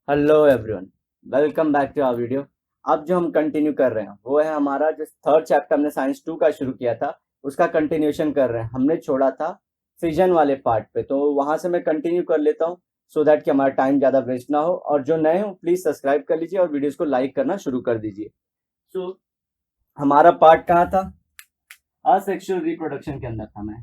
Hello everyone, welcome back to our video. अब जो हम कंटिन्यू कर रहे हैं वो है हमारा जो थर्ड चैप्टर हमने साइंस 2 का शुरू किया था उसका कंटिन्यूएशन कर रहे हैं। हमने छोड़ा था फिजन वाले पार्ट पे, तो वहां से मैं कंटिन्यू कर लेता हूँ सो दैट कि हमारा टाइम ज़्यादा वेस्ट ना हो। और जो नए हो प्लीज़ सब्सक्राइब कर लीजिए और वीडियोज़ को लाइक करना शुरू कर दीजिए। सो हमारा पार्ट कहाँ था? असेक्सुअल रिप्रोडक्शन के अंदर था। मैं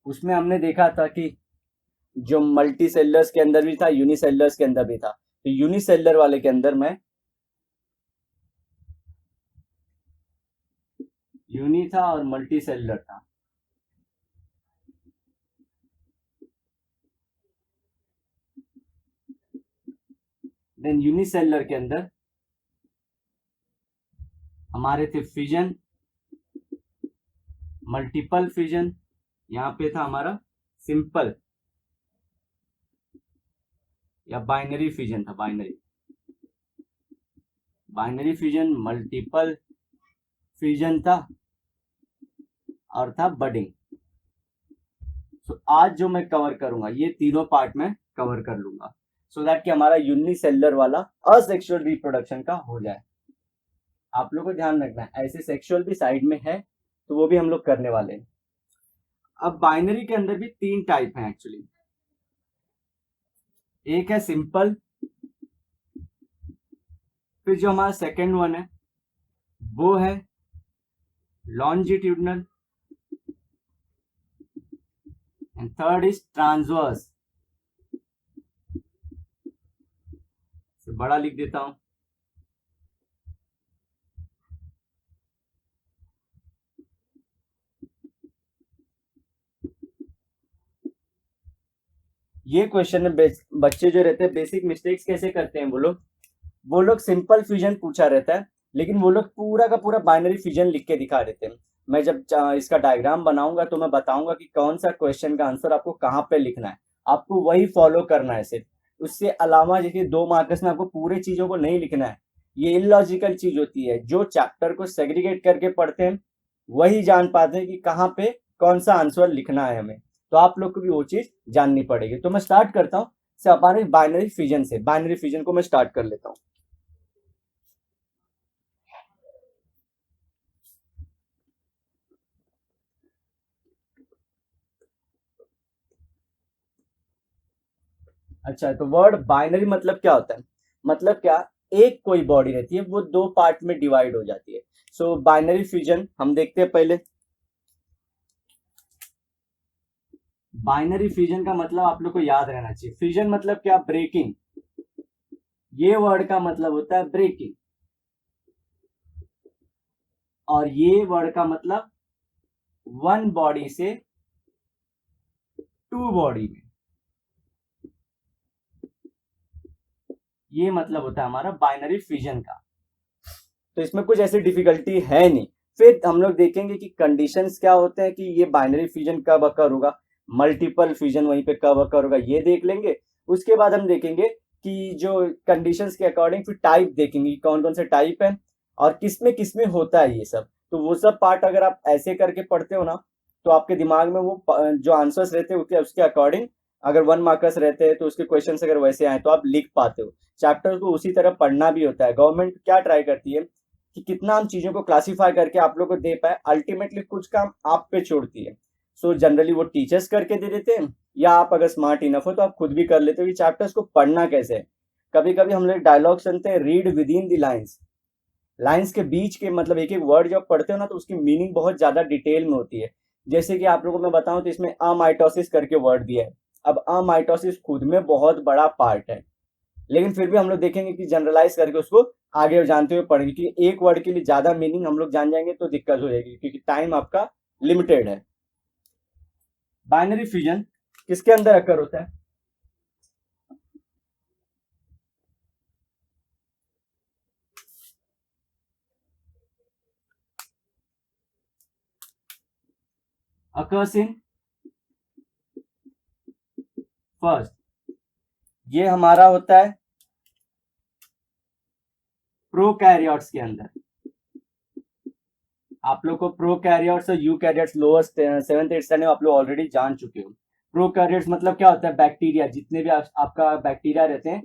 उसमें हमने देखा था कि जो मल्टी सेलर्स के अंदर भी था, यूनिसेलर्स के अंदर भी था। तो यूनिसेलर वाले के अंदर में यूनि था और मल्टी सेलर था। देन यूनिसेलर के अंदर हमारे थे फिजन, मल्टीपल फिजन, यहाँ पे था हमारा सिंपल या बाइनरी फिजन था। Binary binary fission, multiple fission था और था बडिंग। सो आज जो मैं कवर करूंगा ये तीनों पार्ट में कवर कर लूंगा सो दैट कि हमारा यूनिसेलर वाला असेक्सुअल रिप्रोडक्शन का हो जाए। आप लोगों को ध्यान रखना है, ऐसे सेक्सुअल भी साइड में है तो वो भी हम लोग करने वाले हैं। अब बाइनरी के अंदर भी तीन टाइप हैं एक्चुअली। एक है सिंपल, फिर जो हमारा सेकेंड वन है वो है longitudinal and third is transverse. बड़ा लिख देता हूं। ये क्वेश्चन में बच्चे जो रहते हैं बेसिक मिस्टेक्स कैसे करते हैं, वो लोग सिंपल फ्यूजन पूछा रहता है लेकिन वो लोग पूरा का पूरा बाइनरी फ्यूजन लिख के दिखा देते हैं। मैं जब इसका डायग्राम बनाऊंगा तो मैं बताऊंगा कि कौन सा क्वेश्चन का आंसर आपको कहाँ पे लिखना है। आपको वही फॉलो करना है सिर्फ। उससे अलावा देखिए 2 मार्कर्स में आपको पूरे चीजों को नहीं लिखना है। ये इलॉजिकल चीज होती है। जो चैप्टर को सेग्रीगेट करके पढ़ते हैं वही जान पाते हैं कि कहाँ पे कौन सा आंसर लिखना है हमें। तो आप लोग को भी वो चीज जाननी पड़ेगी। तो मैं स्टार्ट करता हूँ से हमारे बाइनरी फिजन से। बाइनरी फिजन को मैं स्टार्ट कर लेता हूँ। अच्छा, तो वर्ड बाइनरी मतलब क्या होता है? मतलब क्या, एक कोई बॉडी रहती है वो 2 पार्ट में डिवाइड हो जाती है। सो बाइनरी फ्यूजन हम देखते हैं पहले। बाइनरी फ्यूजन का मतलब आप लोग को याद रहना चाहिए। फ्यूजन मतलब क्या? ब्रेकिंग। ये वर्ड का मतलब होता है ब्रेकिंग। और ये वर्ड का मतलब वन बॉडी से टू बॉडी में। ये मतलब होता है हमारा बाइनरी फ्यूजन का। तो इसमें कुछ ऐसी डिफिकल्टी है नहीं। फिर हम लोग देखेंगे कि कंडीशंस क्या होते हैं कि ये बाइनरी फ्यूजन कब अकर होगा, मल्टीपल फ्यूजन वहीं पे कब अकर होगा, ये देख लेंगे। उसके बाद हम देखेंगे कि जो कंडीशंस के अकॉर्डिंग फिर टाइप देखेंगे कि कौन कौन से टाइप है और किस में होता है ये सब। तो वो सब पार्ट अगर आप ऐसे करके पढ़ते हो ना तो आपके दिमाग में वो जो आंसर्स रहते हैं उसके अकॉर्डिंग, अगर 1 मार्कर्स रहते हैं तो उसके क्वेश्चन अगर वैसे आए तो आप लिख पाते हो। चैप्टर को उसी तरह पढ़ना भी होता है। गवर्नमेंट क्या ट्राई करती है कि कितना हम चीजों को क्लासिफाई करके आप लोग को दे पाए। अल्टीमेटली कुछ काम आप पे छोड़ती है। सो जनरली वो टीचर्स करके दे देते हैं या आप अगर स्मार्ट इनफ हो तो आप खुद भी कर लेते हो कि चैप्टर्स को पढ़ना कैसे है। कभी कभी हम लोग डायलॉग सुनते हैं, read with in the lines. Lines के बीच के मतलब एक एक वर्ड जब पढ़ते हो ना तो उसकी मीनिंग बहुत ज्यादा डिटेल में होती है। जैसे कि आप लोगों को मैं बताऊं तो इसमें अमाइटोसिस करके वर्ड दिया है। अब अमाइटोसिस खुद में बहुत बड़ा पार्ट है लेकिन फिर भी हम लोग देखेंगे कि जनरलाइज करके उसको आगे जानते हुए पढ़ेंगे, क्योंकि एक वर्ड के लिए ज्यादा मीनिंग हम लोग जान जाएंगे तो दिक्कत हो जाएगी क्योंकि टाइम आपका लिमिटेड है। बाइनरी फ्यूजन किसके अंदर अकर होता है? Occurs in first. ये हमारा होता है प्रोकैरियोट्स के अंदर। आप लोग को प्रोकैरियोट्स और eukaryotes lower 7th 8th standard में आप लोग ऑलरेडी जान चुके हो। प्रोकैरियोट्स मतलब क्या होता है, बैक्टीरिया, जितने भी आपका बैक्टीरिया रहते हैं,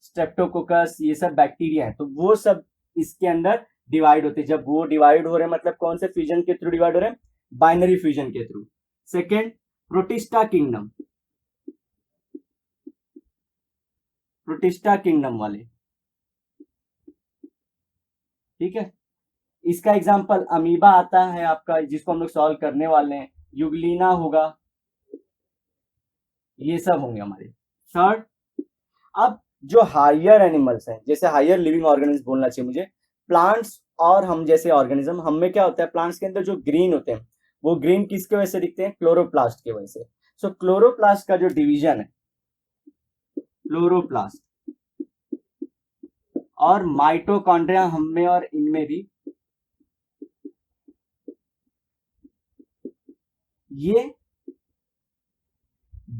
स्ट्रेप्टोकोकस, ये सब बैक्टीरिया है, तो वो सब इसके अंदर डिवाइड होते हैं। जब वो डिवाइड हो रहे हैं मतलब कौन से फ्यूजन के थ्रू डिवाइड हो रहे हैं, बाइनरी फ्यूजन के through. Second, protista kingdom, protista kingdom वाले, ठीक है। इसका एग्जांपल अमीबा आता है आपका, जिसको हम लोग सॉल्व करने वाले हैं, यूग्लिना होगा, ये सब होंगे हमारे। थर्ड, अब जो हायर एनिमल्स हैं, जैसे हायर लिविंग ऑर्गेनिज्म बोलना चाहिए मुझे, प्लांट्स और हम जैसे ऑर्गेनिज्म, हम में क्या होता है, प्लांट्स के अंदर जो ग्रीन होते हैं वो ग्रीन किसके वजह से दिखते हैं, क्लोरोप्लास्ट की वजह से। सो क्लोरोप्लास्ट का जो डिवीजन है, क्लोरोप्लास्ट और माइटोकॉन्ड्रिया हम में और इनमें भी, ये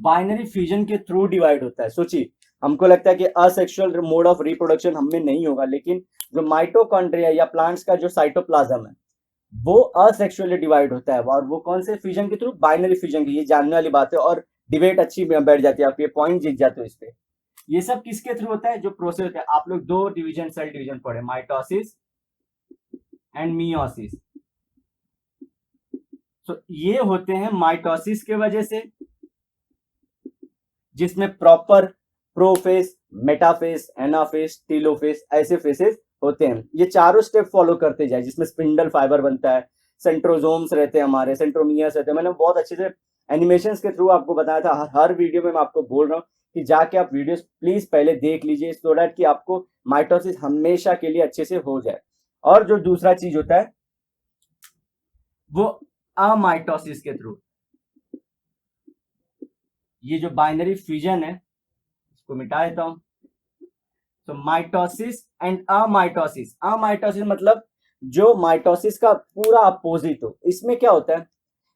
बाइनरी फ्यूजन के थ्रू डिवाइड होता है। सोचिए, हमको लगता है कि असेक्सुअल मोड ऑफ रिप्रोडक्शन हम में नहीं होगा, लेकिन जो माइटोकॉन्ड्रिया या प्लांट्स का जो साइटोप्लाज्म है वो असेक्सुअली डिवाइड होता है, और वो कौन से फ्यूजन के थ्रू, बाइनरी फ्यूजन की। ये जानने वाली बात है और डिबेट अच्छी बैठ जाती है, आप ये पॉइंट जीत जाते हो इस पे। ये सब किसके थ्रू होता है, जो प्रोसेस होता है, आप लोग दो डिवीजन, सेल डिवीजन पढ़े, माइटोसिस एंड मियोसिस। तो ये होते हैं माइटोसिस के वजह से, जिसमें proper profess, metaphase, anaphase, telophase ऐसे फेसेस होते हैं। ये चारों स्टेप फॉलो करते जाए, जिसमें स्पिंडल फाइबर बनता है, सेंट्रोजोम्स रहते हैं हमारे, सेंट्रोमियर्स रहते हैं। मैंने बहुत अच्छे से एनिमेशंस के थ्रू आपको बताया था, हर वीडियो में मैं आपको बोल रहा हूँ कि जाके आप वीडियोस प्लीज पहले देख लीजिए, सो दैट कि आपको माइटोसिस हमेशा के लिए अच्छे से हो जाए। और जो दूसरा चीज होता है वो अमाइटोसिस के थ्रू, ये जो बाइनरी फ्यूजन है इसको मिटा देता हूं। तो माइटोसिस एंड अमाइटोसिस, अमाइटोसिस मतलब जो माइटोसिस का पूरा अपोजिट हो। इसमें क्या होता है,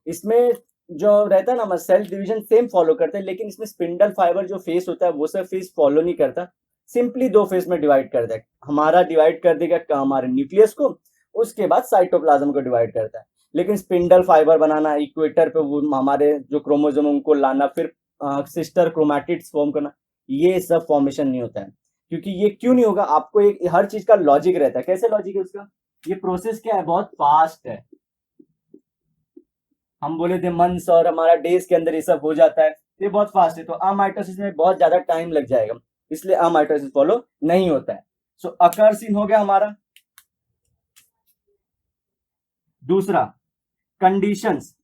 इसमें जो रहता है ना, सेल डिवीजन सेम फॉलो करते हैं, लेकिन इसमें स्पिंडल फाइबर जो फेस होता है वो सब फेस फॉलो नहीं करता, सिंपली दो फेस में डिवाइड कर देगा। हमारा डिवाइड कर देगा हमारे न्यूक्लियस को, उसके बाद साइटोप्लाज्म को डिवाइड करता है। लेकिन स्पिंडल फाइबर बनाना, इक्वेटर पे वो हमारे जो क्रोमोसोम उनको लाना, फिर सिस्टर क्रोमैटिड्स फॉर्म करना, ये सब फॉर्मेशन नहीं होता है। क्योंकि ये क्यों नहीं होगा, आपको एक हर चीज का लॉजिक रहता है। कैसे लॉजिक है उसका, ये प्रोसेस क्या है, बहुत फास्ट है। हम बोले थे मंथ्स और हमारा डेज के अंदर ये सब हो जाता है, ये बहुत फास्ट है। तो अमाइटोसिस में बहुत ज्यादा टाइम लग जाएगा, इसलिए अमाइटोसिस फॉलो नहीं होता है। सो अकर्स इन हो गया हमारा। दूसरा, कंडीशंस,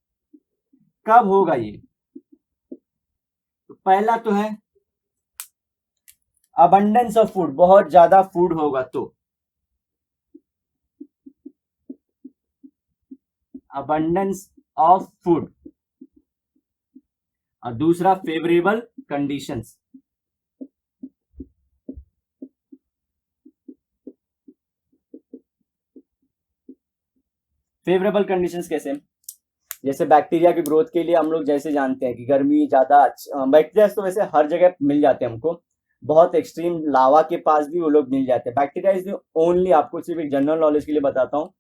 कब होगा ये। तो पहला तो है अबंडेंस ऑफ फूड, बहुत ज्यादा फूड होगा तो, अबंडेंस ऑफ फूड। और दूसरा फेवरेबल कंडीशंस, फेवरेबल कंडीशंस कैसे, जैसे बैक्टीरिया की ग्रोथ के लिए हम लोग जैसे जानते हैं कि गर्मी ज्यादा, बैक्टीरिया तो वैसे हर जगह मिल जाते हैं हमको, बहुत एक्सट्रीम लावा के पास भी वो लोग मिल जाते हैं। बैक्टीरिया इज ओनली, आपको सिर्फ एक जनरल नॉलेज के लिए बताता हूँ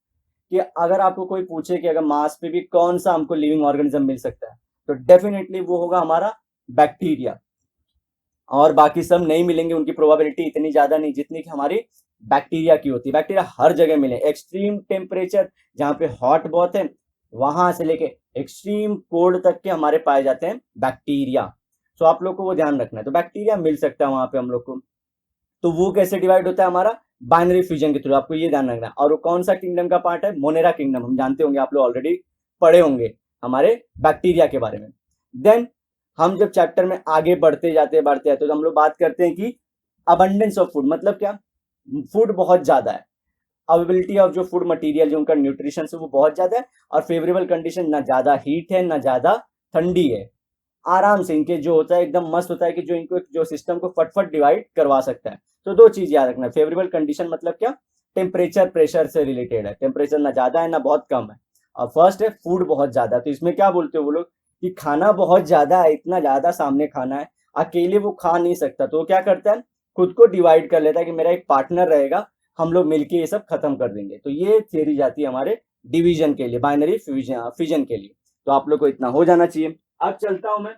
कि अगर आपको कोई पूछे कि अगर मार्स पे भी कौन सा हमको लिविंग ऑर्गेनिज्म मिल सकता है, तो डेफिनेटली वो होगा हमारा बैक्टीरिया। और बाकी सब नहीं मिलेंगे, उनकी प्रोबेबिलिटी इतनी ज्यादा नहीं जितनी कि हमारी बैक्टीरिया की होती है। बैक्टीरिया हर जगह मिले, एक्सट्रीम टेम्परेचर जहाँ पे हॉट बहुत है वहां से लेके एक्सट्रीम कोल्ड तक के हमारे पाए जाते हैं बैक्टीरिया। तो आप लोग को वो ध्यान रखना है। तो बैक्टीरिया मिल सकता है वहां पे हम लोग को। तो वो कैसे डिवाइड होता है हमारा, बाइनरी फ्यूजन के थ्रू, आपको ये ध्यान रखना है। और वो कौन सा किंगडम का पार्ट है, मोनेरा किंगडम, हम जानते होंगे, आप लोग ऑलरेडी पढ़े होंगे हमारे बैक्टीरिया के बारे में। देन हम जब चैप्टर में आगे बढ़ते जाते तो हम लोग बात करते हैं कि अबंडेंस ऑफ फूड मतलब क्या, फूड बहुत ज्यादा है, अवेलेबिलिटी ऑफ जो फूड मटेरियल जो उनका न्यूट्रिशन है वो बहुत ज्यादा है, और फेवरेबल कंडीशन, ना ज्यादा हीट है ना ज्यादा ठंडी है, आराम से इनके जो होता है एकदम मस्त होता है कि जो इनको जो सिस्टम को फटफट डिवाइड करवा सकता है। तो दो चीज याद रखना, फेवरेबल कंडीशन मतलब क्या, टेम्परेचर प्रेशर से रिलेटेड है, टेम्परेचर ना ज्यादा है ना बहुत कम है। और फर्स्ट है फूड बहुत ज्यादा, तो इसमें क्या बोलते हो वो लोग कि खाना बहुत ज्यादा है, इतना ज्यादा सामने खाना है, अकेले वो खा नहीं सकता, तो वो क्या करता है, खुद को डिवाइड कर लेता है कि मेरा एक पार्टनर रहेगा, हम लोग मिलके ये सब खत्म कर देंगे। तो ये थियरी जाती है हमारे डिवीजन के लिए, बाइनरी फिजन के लिए। तो आप लोग को इतना हो जाना चाहिए। अब चलता हूं मैं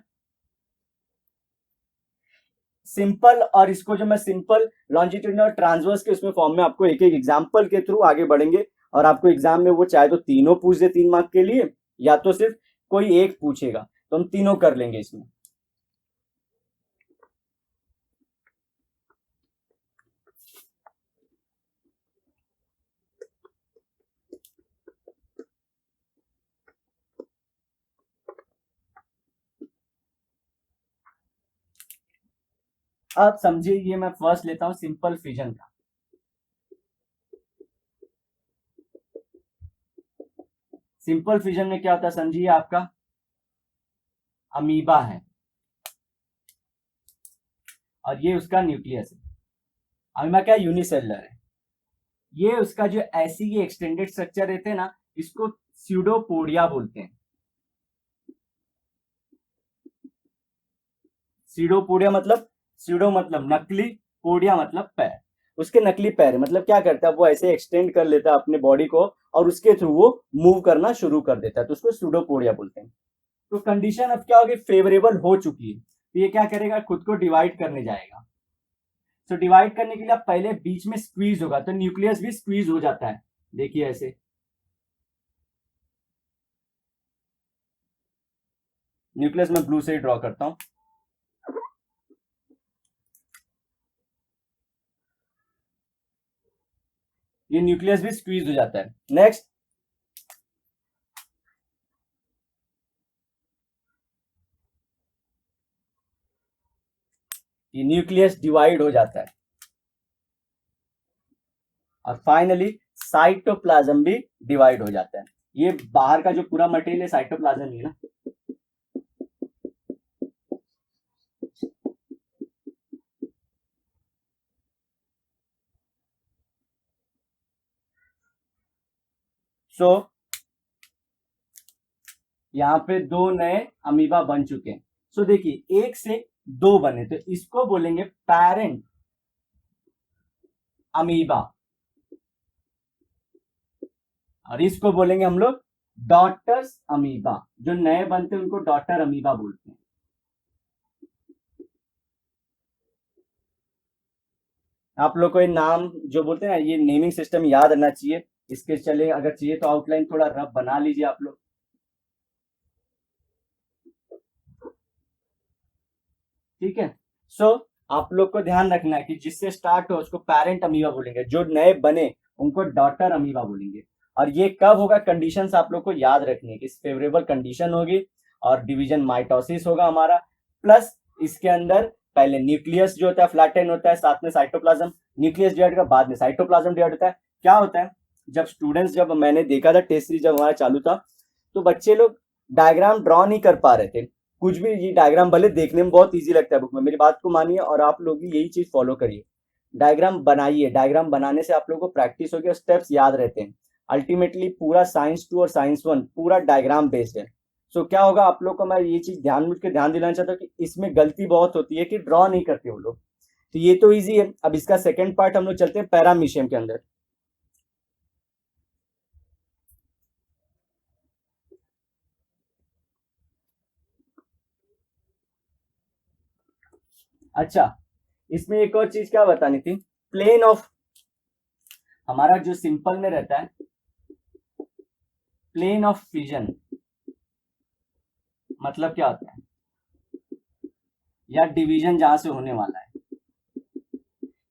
सिंपल, और इसको जो मैं सिंपल लॉन्जिट्यूडिनल और ट्रांसवर्स के उसमें फॉर्म में आपको एक एक एग्जांपल के थ्रू आगे बढ़ेंगे, और आपको एग्जाम में वो चाहे तो तीनों पूछ दे 3 मार्क के लिए, या तो सिर्फ कोई एक पूछेगा, तो हम तीनों कर लेंगे इसमें। अब समझिए, ये मैं फर्स्ट लेता हूं सिंपल फिजन का। सिंपल फिजन में क्या होता है समझिए, आपका अमीबा है और ये उसका न्यूक्लियस है। अमीबा क्या, यूनिसेलुलर है। ये उसका जो ऐसी ये एक्सटेंडेड स्ट्रक्चर रहते हैं ना, इसको स्यूडोपोडिया बोलते हैं। स्यूडोपोडिया मतलब, स्यूडो मतलब नकली, पोडिया मतलब पैर। उसके नकली पैर मतलब क्या करता है, वो ऐसे एक्सटेंड कर लेता है अपने बॉडी को और उसके थ्रू वो मूव करना शुरू कर देता है, तो उसको स्यूडोपोडिया बोलते हैं। तो कंडीशन अब क्या होगी, फेवरेबल हो चुकी है, तो ये क्या करेगा, खुद को डिवाइड करने जाएगा। तो डिवाइड करने के लिए अब पहले बीच में स्क्वीज होगा, तो न्यूक्लियस भी स्क्वीज हो जाता है। देखिए ऐसे, न्यूक्लियस मैं ब्लू से ही ड्रॉ करता हूं। ये न्यूक्लियस भी स्क्वीज हो जाता है। नेक्स्ट, ये न्यूक्लियस डिवाइड हो जाता है, और फाइनली साइटोप्लाज्म भी डिवाइड हो जाता है। ये बाहर का जो पूरा मटेरियल है साइटोप्लाज्म ही है ना। सो यहाँ पे दो नए अमीबा बन चुके हैं। सो देखिए, एक से दो बने, तो इसको बोलेंगे पेरेंट अमीबा, और इसको बोलेंगे हम लोग डॉटर्स अमीबा। जो नए बनते हैं उनको डॉटर अमीबा बोलते हैं। आप लोग को ये नाम जो बोलते हैं ना, ये नेमिंग सिस्टम याद रहना चाहिए। इसके चले अगर चाहिए तो आउटलाइन थोड़ा रफ बना लीजिए आप लोग। ठीक है। सो आप लोग को ध्यान रखना है कि जिससे स्टार्ट हो उसको पेरेंट अमीबा बोलेंगे, जो नए बने उनको डॉटर अमीबा बोलेंगे। और ये कब होगा, कंडीशंस आप लोग को याद रखनी है कि फेवरेबल कंडीशन होगी और डिवीजन माइटोसिस होगा हमारा, प्लस इसके अंदर पहले न्यूक्लियस जो होता है फ्लैटेन होता है, साथ में साइटोप्लाज्म। न्यूक्लियस डिवाइड का बाद में साइटोप्लाज्म डिवाइड होता है। क्या होता है, जब स्टूडेंट्स, जब मैंने देखा था टेस्ट सीरीज जब हमारा चालू था, तो बच्चे लोग डायग्राम ड्रॉ नहीं कर पा रहे थे कुछ भी। ये डायग्राम भले देखने में बहुत इजी लगता है बुक में, मेरी बात को मानिए और आप लोग भी यही चीज फॉलो करिए। डायग्राम बनाइए, डायग्राम बनाने से आप लोगों को प्रैक्टिस होगी और स्टेप्स याद रहते हैं। अल्टीमेटली पूरा साइंस 2 और साइंस 1 पूरा डायग्राम बेस्ड है। सो क्या होगा, आप लोग को मैं ये चीज ध्यान दिलाना चाहता हूँ कि इसमें गलती बहुत होती है कि ड्रॉ नहीं करते वो लोग। तो ये तो ईजी है। अब इसका सेकेंड पार्ट हम लोग चलते हैं पैरामीशियम के अंदर। अच्छा, इसमें एक और चीज क्या बतानी थी, प्लेन ऑफ, हमारा जो सिंपल में रहता है प्लेन ऑफ फिजन मतलब क्या होता है, या डिवीजन जहां से होने वाला है।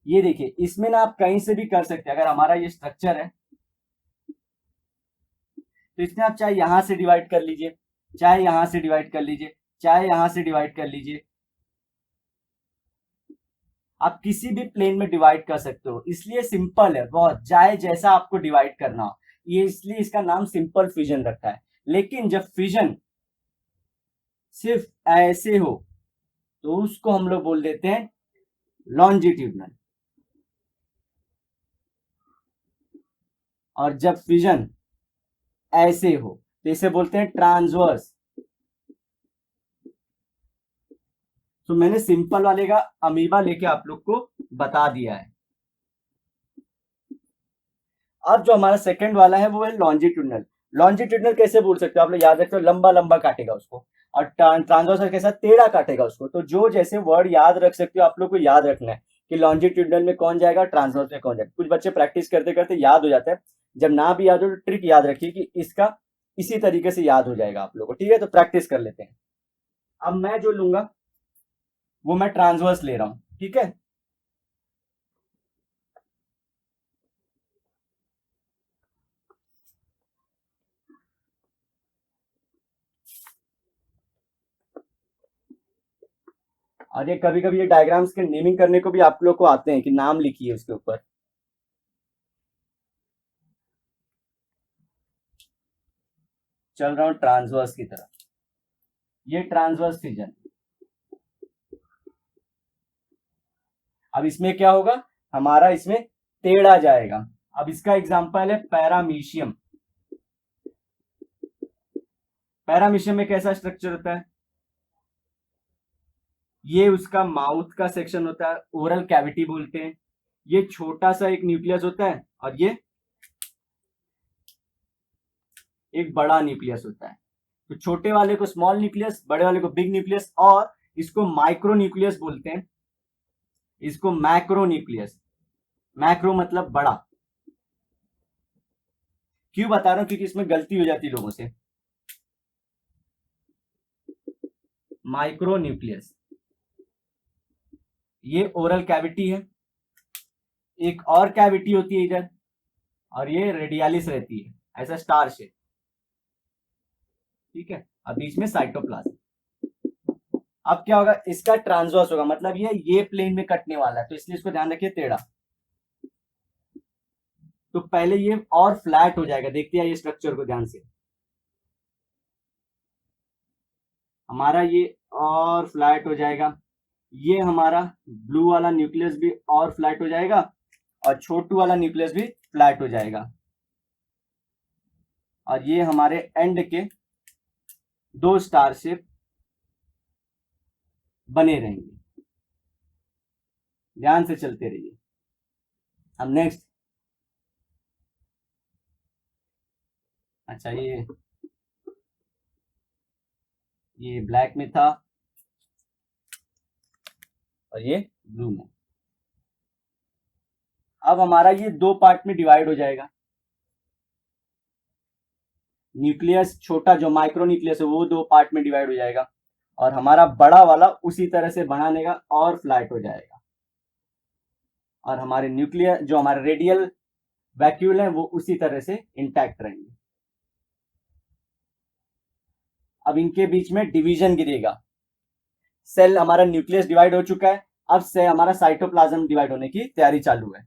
ये देखिए, इसमें ना आप कहीं से भी कर सकते हैं। अगर हमारा ये स्ट्रक्चर है तो इसमें आप चाहे यहां से डिवाइड कर लीजिए, चाहे यहां से डिवाइड कर लीजिए, चाहे यहां से डिवाइड कर लीजिए, आप किसी भी प्लेन में डिवाइड कर सकते हो। इसलिए सिंपल है बहुत, चाहे जैसा आपको डिवाइड करना हो, ये इसलिए इसका नाम सिंपल फिजन रखा है। लेकिन जब फिजन सिर्फ ऐसे हो तो उसको हम लोग बोल देते हैं लॉन्जिट्यूडनल, और जब फिजन ऐसे हो तो इसे बोलते हैं ट्रांसवर्स। तो मैंने सिंपल वाले का अमीबा लेके आप लोग को बता दिया है। अब जो हमारा सेकंड वाला है वो है लॉन्जिट्यूडनल। लॉन्जिट्यूडनल कैसे बोल सकते हो आप लोग, याद रखते हो लंबा लंबा काटेगा उसको, और ट्रांसवर्सल के साथ टेढ़ा काटेगा उसको। तो जो जैसे वर्ड याद रख सकते हो आप लोग को याद रखना है कि लॉन्जिट्यूडनल में कौन जाएगा, ट्रांसवर्स में कौन जाएगा। कुछ बच्चे प्रैक्टिस करते करते याद हो जाता है, जब ना भी याद हो तो ट्रिक याद रखिए कि इसका इसी तरीके से याद हो जाएगा आप लोग को। ठीक है, तो प्रैक्टिस कर लेते हैं। अब मैं जो लूंगा वो मैं ट्रांसवर्स ले रहा हूं, ठीक है। और ये कभी कभी ये डायग्राम्स के नेमिंग करने को भी आप लोग को आते हैं कि नाम लिखिए उसके ऊपर। चल रहा हूं ट्रांसवर्स की तरफ, ये ट्रांसवर्स फिजन। अब इसमें क्या होगा, हमारा इसमें टेढ़ा जाएगा। अब इसका एग्जांपल है पैरामीशियम। पैरामीशियम में कैसा स्ट्रक्चर होता है, ये उसका माउथ का सेक्शन होता है, ओरल कैविटी बोलते हैं। ये छोटा सा एक न्यूक्लियस होता है और ये एक बड़ा न्यूक्लियस होता है। तो छोटे वाले को स्मॉल न्यूक्लियस, बड़े वाले को बिग न्यूक्लियस, और इसको माइक्रो न्यूक्लियस बोलते हैं, इसको मैक्रो न्यूक्लियस। मैक्रो मतलब बड़ा। क्यों बता रहा हूं, क्योंकि इसमें गलती हो जाती है लोगों से। माइक्रो न्यूक्लियस, ये ओरल कैविटी है, एक और कैविटी होती है इधर, और ये रेडियालिस रहती है, ऐसा स्टार शेप, ठीक है। अब बीच में साइटोप्लाज्म। अब क्या होगा, इसका ट्रांसवर्स होगा, मतलब ये प्लेन में कटने वाला है, तो इसलिए इसको ध्यान रखिए टेढ़ा। तो पहले ये और फ्लैट हो जाएगा, देखते हैं ये स्ट्रक्चर को ध्यान से। हमारा ये और फ्लैट हो जाएगा, ये हमारा ब्लू वाला न्यूक्लियस भी और फ्लैट हो जाएगा, और छोटू वाला न्यूक्लियस भी फ्लैट हो जाएगा, और ये हमारे एंड के दो स्टार शेप बने रहेंगे। ध्यान से चलते रहिए। अब नेक्स्ट, अच्छा ये ब्लैक में था और ये ब्लू में। अब हमारा ये दो पार्ट में डिवाइड हो जाएगा। न्यूक्लियस छोटा जो माइक्रो न्यूक्लियस है वो दो पार्ट में डिवाइड हो जाएगा, और हमारा बड़ा वाला उसी तरह से बनाने का और फ्लैट हो जाएगा, और हमारे न्यूक्लियर जो हमारे रेडियल वैक्यूल है वो उसी तरह से इंटैक्ट रहेंगे। अब इनके बीच में डिवीजन गिरेगा। सेल हमारा न्यूक्लियस डिवाइड हो चुका है, अब से हमारा साइटोप्लाज्म डिवाइड होने की तैयारी चालू है।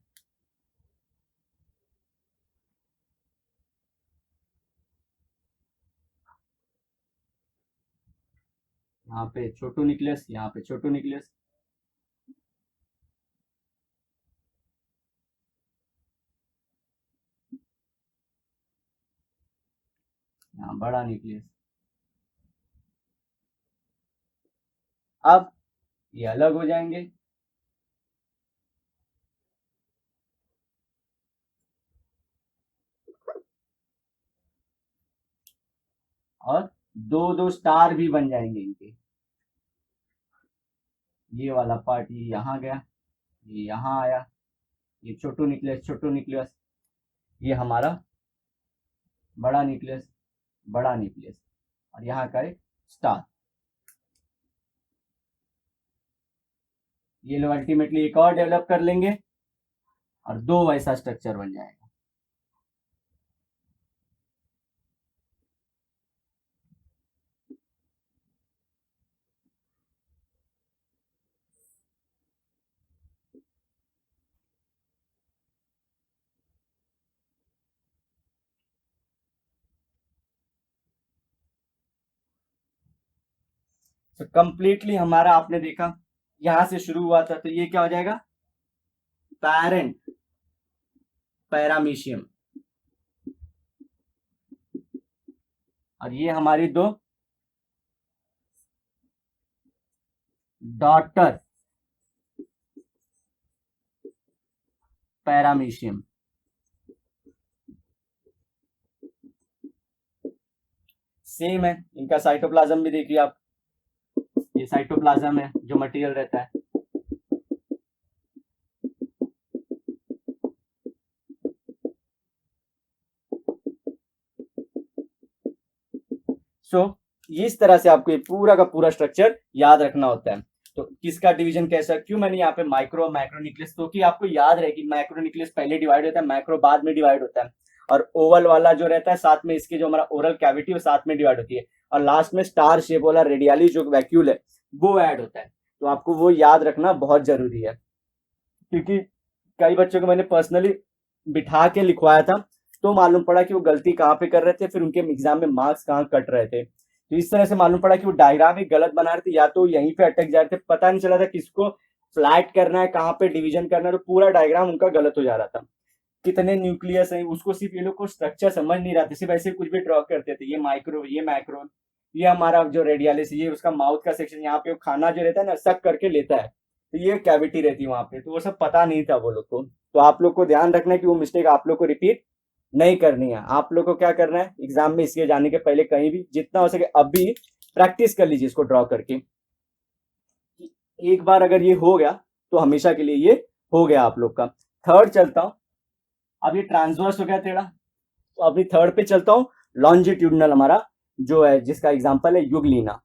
यहाँ पे छोटू न्यूक्लियस, यहाँ पे छोटू न्यूक्लियस, यहाँ बड़ा न्यूक्लियस। अब ये अलग हो जाएंगे, और दो दो स्टार भी बन जाएंगे इनके। ये वाला पार्ट ये यहाँ गया, ये यहाँ आया, ये छोटू न्यूक्लियस छोटू न्यूक्लियस, ये हमारा बड़ा न्यूक्लियस बड़ा न्यूक्लियस, और यहाँ का एक स्टार। ये लोग अल्टीमेटली एक और डेवलप कर लेंगे और दो वैसा स्ट्रक्चर बन जाएगा। तो कंप्लीटली हमारा आपने देखा यहां से शुरू हुआ था, तो ये क्या हो जाएगा, पेरेंट पैरामीशियम, और ये हमारी दो डॉटर पैरामीशियम। सेम है, इनका साइटोप्लाज्म भी देखिए आप, ये साइटोप्लाज्म है जो मटेरियल रहता है। इस तरह से आपको ये पूरा का पूरा स्ट्रक्चर याद रखना होता है। तो किसका डिवीजन कैसा, क्यों मैंने यहाँ पे माइक्रो मैक्रो न्यूक्लियस, तो कि आपको याद रहे कि माइक्रो न्यूक्लियस पहले डिवाइड होता है, मैक्रो बाद में डिवाइड होता है, और ओवल वाला जो रहता है साथ में इसके जो हमारा ओरल कैविटी वो साथ में डिवाइड होती है, और लास्ट में स्टार शेप वाला रेडियली जो वैक्यूल है वो ऐड होता है। तो आपको वो याद रखना बहुत जरूरी है, क्योंकि कई बच्चों को मैंने पर्सनली बिठा के लिखवाया था तो मालूम पड़ा कि वो गलती कहाँ पे कर रहे थे, फिर उनके एग्जाम में मार्क्स कहाँ कट रहे थे। तो इस तरह से मालूम पड़ा कि वो डायग्राम ही गलत बना रहे थे, या तो यहीं पे अटक जा रहे थे, पता नहीं चला था किसको फ्लैट करना है, कहाँ पे डिवीजन करना है, तो पूरा डायग्राम उनका गलत हो जा रहा था। कितने न्यूक्लियस है उसको सिर्फ ये लोग को स्ट्रक्चर समझ नहीं रहा था, सिर्फ ऐसे कुछ भी ड्रॉ करते थे, ये माइक्रो ये मैक्रो, ये हमारा जो रेडियलिस, ये उसका माउथ का सेक्शन, यहाँ पे खाना जो रहता है ना सक करके लेता है, तो ये कैविटी रहती है वहां पे, तो वो सब पता नहीं था वो लोग को। तो आप लोग को ध्यान रखना है कि वो मिस्टेक आप लोग को रिपीट नहीं करनी है। आप लोग को क्या करना है, एग्जाम में इसके जाने के पहले कहीं भी जितना हो सके अभी प्रैक्टिस कर लीजिए इसको ड्रॉ करके। एक बार अगर ये हो गया तो हमेशा के लिए ये हो गया आप लोग का। थर्ड चलता हूं, अब ये ट्रांसवर्स हो गया टेढ़ा, तो अभी थर्ड पे चलता हूं, लॉन्जिट्यूडनल हमारा जो है जिसका एग्जांपल है युगलीना।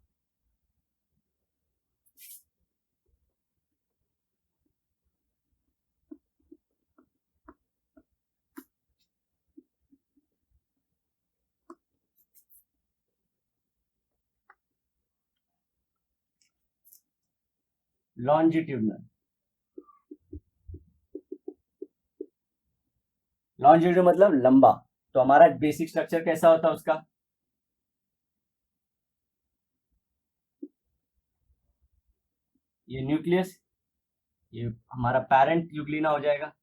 लॉन्जिट्यूडनल, लॉन्जिट्यूड मतलब लंबा, तो हमारा बेसिक स्ट्रक्चर कैसा होता है उसका, ये न्यूक्लियस, ये हमारा पेरेंट यूग्लिना हो जाएगा,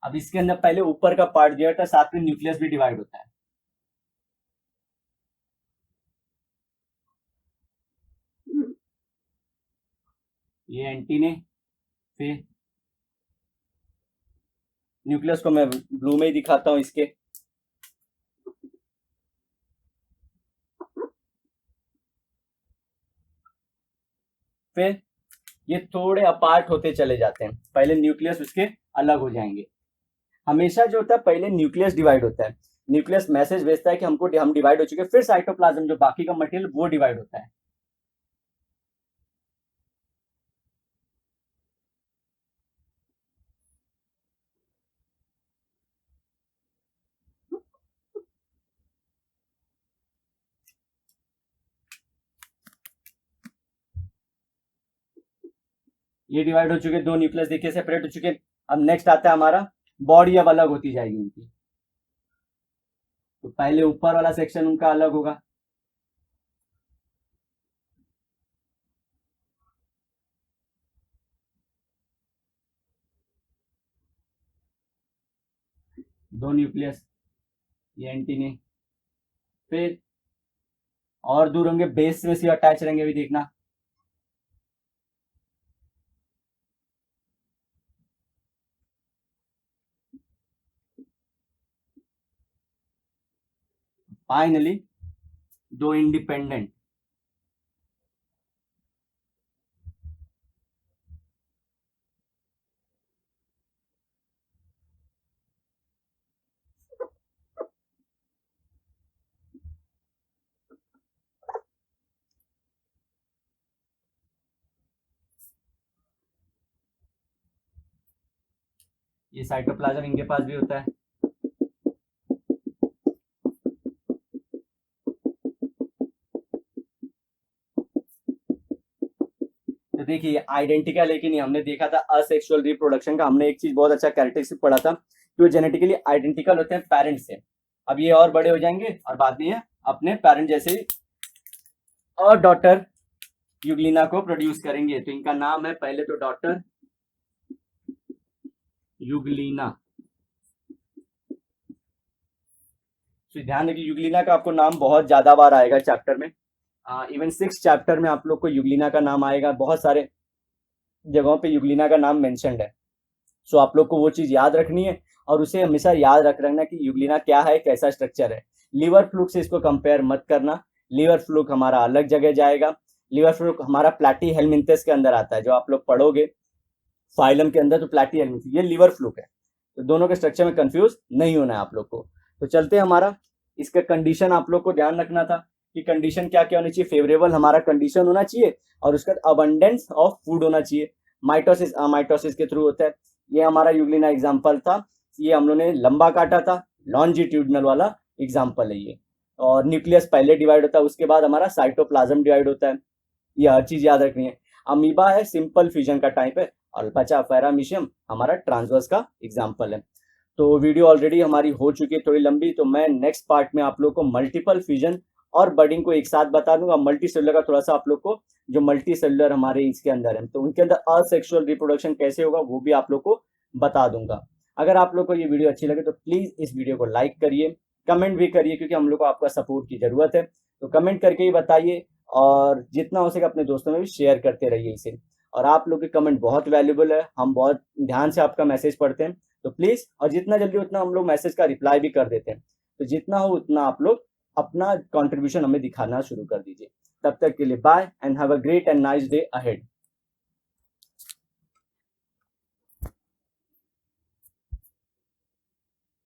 अब इसके अंदर पहले ऊपर का पार्ट दिया था, साथ में न्यूक्लियस भी डिवाइड होता है, ये एंटीने, फिर न्यूक्लियस को मैं ब्लू में ही दिखाता हूं इसके, फिर ये थोड़े अपार्ट होते चले जाते हैं, पहले न्यूक्लियस उसके अलग हो जाएंगे। हमेशा जो होता है पहले न्यूक्लियस डिवाइड होता है, न्यूक्लियस मैसेज भेजता है कि हम डिवाइड हो चुके हैं, फिर साइटोप्लाज्म जो बाकी का मटेरियल वो डिवाइड होता है। ये डिवाइड हो चुके, दो न्यूक्लियस देखिए सेपरेट हो चुके। अब नेक्स्ट आता है हमारा बॉडी, अब अलग होती जाएगी उनकी, तो पहले ऊपर वाला सेक्शन उनका अलग होगा, दो न्यूक्लियस, ये एंटीने, फिर और दूर होंगे बेस में से अटैच रहेंगे, भी देखना, फाइनली दो इंडिपेंडेंट, ये साइटोप्लाज्म इनके पास भी होता है। तो देखिए आइडेंटिकल, लेकिन हमने देखा था असेक्सुअल रिप्रोडक्शन का, हमने एक चीज बहुत अच्छा कैरेक्टरिस्टिक पढ़ा था कि वो जेनेटिकली आइडेंटिकल होते हैं पेरेंट्स से। अब ये और बड़े हो जाएंगे और बाद में ये अपने पेरेंट जैसे ही और डॉटर युगलिना को प्रोड्यूस करेंगे। तो इनका नाम है पहले तो डॉटर युगलिना। तो ध्यान रखिए युगलिना का आपको नाम बहुत ज्यादा बार आएगा चैप्टर में, इवन 6 चैप्टर में आप लोग को युगलिना का नाम आएगा, बहुत सारे जगहों पे युगलिना का नाम मेंशन्ड है। सो आप लोग को वो चीज याद रखनी है और उसे हमेशा याद रखना कि यूग्लिना क्या है, कैसा स्ट्रक्चर है। लीवर फ्लूक से इसको कंपेयर मत करना, लीवर फ्लूक हमारा अलग जगह जाएगा। लीवर फ्लूक हमारा प्लैटी हेलमिंथस के अंदर आता है, जो आप लोग पढ़ोगे फाइलम के अंदर, तो प्लैटी हेलमिंथस ये लीवर फ्लूक है। तो दोनों के स्ट्रक्चर में कंफ्यूज नहीं होना है आप लोग को। तो चलते हैं, हमारा इसका कंडीशन आप लोग को ध्यान रखना था कि कंडीशन क्या क्या होनी चाहिए। फेवरेबल हमारा कंडीशन होना चाहिए और उसका अबंडेंस ऑफ फूड होना चाहिए। माइटोसिस माइटोसिस के थ्रू होता है। ये हमारा यूग्लिना एग्जाम्पल था, ये हम लोग ने लंबा काटा था, लॉन्जिट्यूडनल वाला एग्जाम्पल है ये। और न्यूक्लियस पहले डिवाइड होता है, उसके बाद हमारा साइटोप्लाज्म डिवाइड होता है। ये हर चीज याद रखनी है। अमीबा है सिंपल फ्यूजन का टाइप है, और बचा पैरामीशियम हमारा ट्रांसवर्स का एग्जाम्पल है। तो वीडियो ऑलरेडी हमारी हो चुकी है थोड़ी लंबी, तो मैं नेक्स्ट पार्ट में आप लोग को मल्टीपल फ्यूजन और बडिंग को एक साथ बता दूंगा। मल्टी सेलुलर का थोड़ा सा आप लोग को, जो मल्टी सेलुलर हमारे इसके अंदर है, तो उनके अंदर असेक्सुअल रिप्रोडक्शन कैसे होगा वो भी आप लोग को बता दूंगा। अगर आप लोग को ये वीडियो अच्छी लगे तो प्लीज इस वीडियो को लाइक करिए, कमेंट भी करिए, क्योंकि हम लोग को आपका सपोर्ट की जरूरत है। तो कमेंट करके ही बताइए, और जितना हो सके अपने दोस्तों में भी शेयर करते रहिए इसे। और आप लोग के कमेंट बहुत वैल्यूबल है, हम बहुत ध्यान से आपका मैसेज पढ़ते हैं, तो प्लीज, और जितना जल्दी उतना हम लोग मैसेज का रिप्लाई भी कर देते हैं। तो जितना हो उतना आप लोग अपना कंट्रीब्यूशन हमें दिखाना शुरू कर दीजिए। तब तक के लिए bye and have a great and nice day ahead.